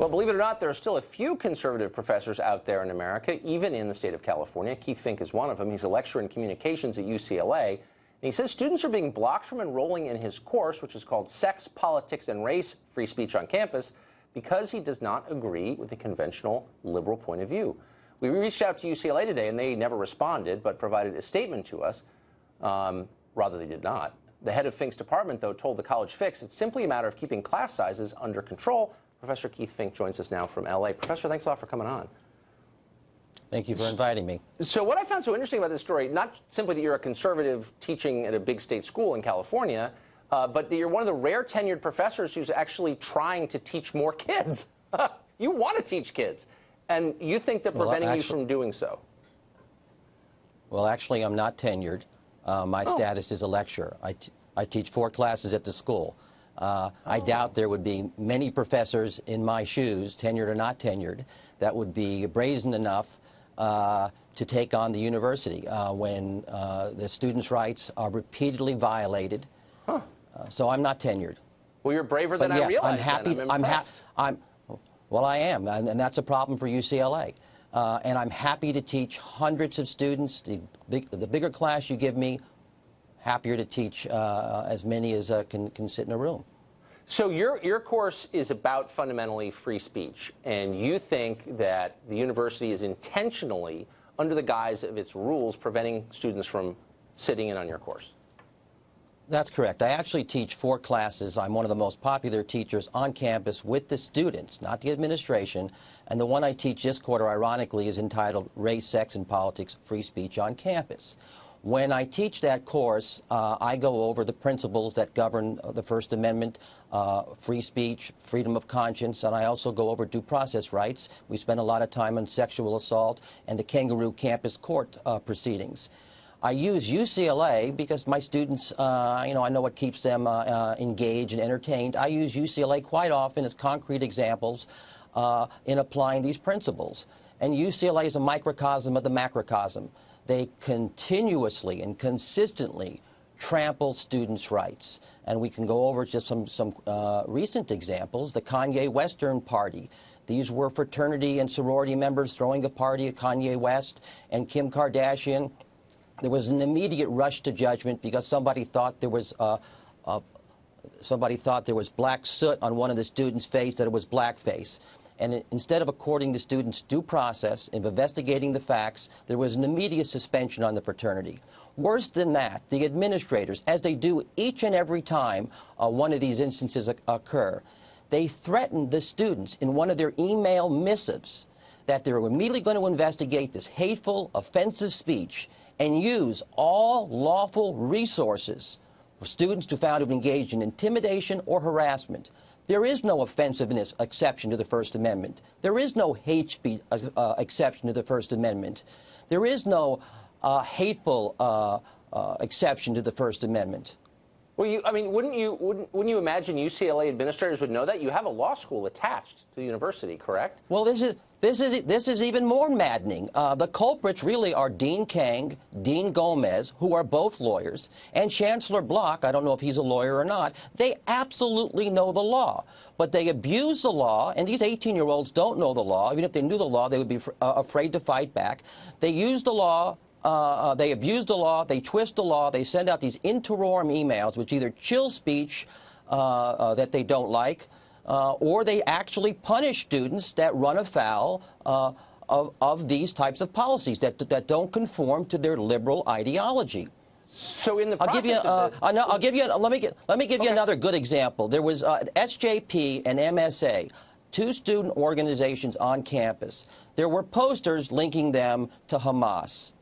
Well, believe it or not, there are still a few conservative professors out there in America, even in the state of California. Keith Fink is one of them. He's a lecturer in communications at UCLA. And he says students are being blocked from enrolling in his course, which is called Sex, Politics, and Race, Free Speech on Campus, because he does not agree with the conventional liberal point of view. We reached out to UCLA today, and they never responded, but provided a statement to us. Rather, they did not. The head of Fink's department, though, told the College Fix it's simply a matter of keeping class sizes under control. Professor Keith Fink joins us now from LA. Professor, thanks a lot for coming on. Thank you for inviting me. So what I found so interesting about this story, not simply that you're a conservative teaching at a big state school in California, but that you're one of the rare tenured professors who's actually trying to teach more kids. You want to teach kids, and you think they're preventing you from doing so. Well, actually, I'm not tenured. My status is a lecturer. I teach 4 classes at the school. I doubt there would be many professors in my shoes, tenured or not tenured, that would be brazen enough to take on the university when the students' rights are repeatedly violated. So I'm not tenured. Well, you're braver than I realized. I'm happy. Well, I am, and that's a problem for UCLA. And I'm happy to teach hundreds of students. The bigger class you give me, happier to teach as many as can sit in a room. So your course is about fundamentally free speech, and you think that the university is intentionally, under the guise of its rules, preventing students from sitting in on your course. That's correct. I actually teach 4 classes. I'm one of the most popular teachers on campus with the students, not the administration. And the one I teach this quarter, ironically, is entitled Race, Sex, and Politics, Free Speech on Campus. When I teach that course, I go over the principles that govern the First Amendment, free speech, freedom of conscience, and I also go over due process rights. We spend a lot of time on sexual assault and the kangaroo campus court proceedings. I use UCLA because my students, I know what keeps them engaged and entertained. I use UCLA quite often as concrete examples in applying these principles. And UCLA is a microcosm of the macrocosm. They continuously and consistently trample students' rights. And we can go over just some recent examples. The Kanye Western Party. These were fraternity and sorority members throwing a party at Kanye West and Kim Kardashian. There was an immediate rush to judgment because somebody thought there was black soot on one of the students' face, that it was blackface. And instead of according the students due process of investigating the facts, there was an immediate suspension on the fraternity. Worse than that, the administrators, as they do each and every time one of these instances occur, they threatened the students in one of their email missives that they're immediately going to investigate this hateful, offensive speech and use all lawful resources for students who found to have engaged in intimidation or harassment. There is no offensiveness exception to the First Amendment. There is no hate speech exception to the First Amendment. There is no hateful exception to the First Amendment. Well, wouldn't you imagine UCLA administrators would know that? You have a law school attached to the university, correct? Well, this is even more maddening. The culprits really are Dean Kang, Dean Gomez, who are both lawyers, and Chancellor Block. I don't know if he's a lawyer or not. They absolutely know the law, but they abuse the law, and these 18-year-olds don't know the law. Even if they knew the law, they would be afraid to fight back. They use the law. They abuse the law, they twist the law, they send out these interim emails which either chill speech that they don't like, or they actually punish students that run afoul of these types of policies that don't conform to their liberal ideology. So in the process let me give you another good example. There was SJP and MSA, 2 student organizations on campus. There were posters linking them to Hamas.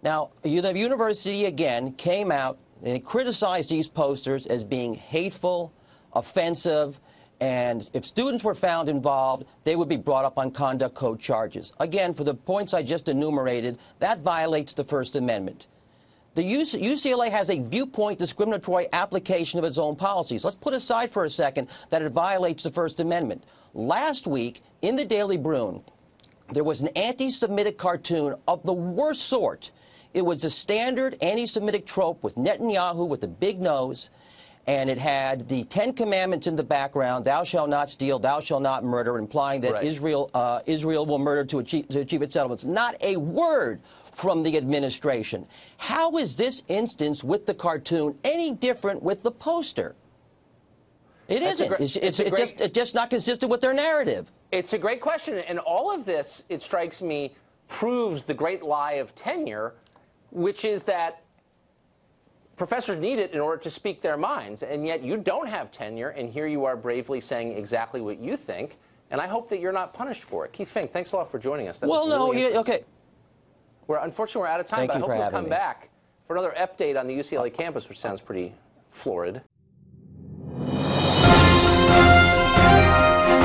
Now, the university, again, came out and criticized these posters as being hateful, offensive, and if students were found involved, they would be brought up on conduct code charges. Again, for the points I just enumerated, that violates the First Amendment. The UCLA has a viewpoint discriminatory application of its own policies. Let's put aside for a second that it violates the First Amendment. Last week, in the Daily Bruin, there was an anti-Semitic cartoon of the worst sort. It was a standard anti-Semitic trope with Netanyahu with a big nose, and it had the 10 Commandments in the background, thou shalt not steal, thou shalt not murder, implying that Right. Israel will murder to achieve its settlements. Not a word from the administration. How is this instance with the cartoon any different with the poster? It isn't. It's just not consistent with their narrative. It's a great question, and all of this, it strikes me, proves the great lie of tenure, which is that professors need it in order to speak their minds, and yet you don't have tenure, and here you are bravely saying exactly what you think, and I hope that you're not punished for it. Keith Fink, thanks a lot for joining us. Okay. Unfortunately, we're out of time, Thank but I you hope for you'll having come me. back for another update on the UCLA campus, which sounds pretty florid.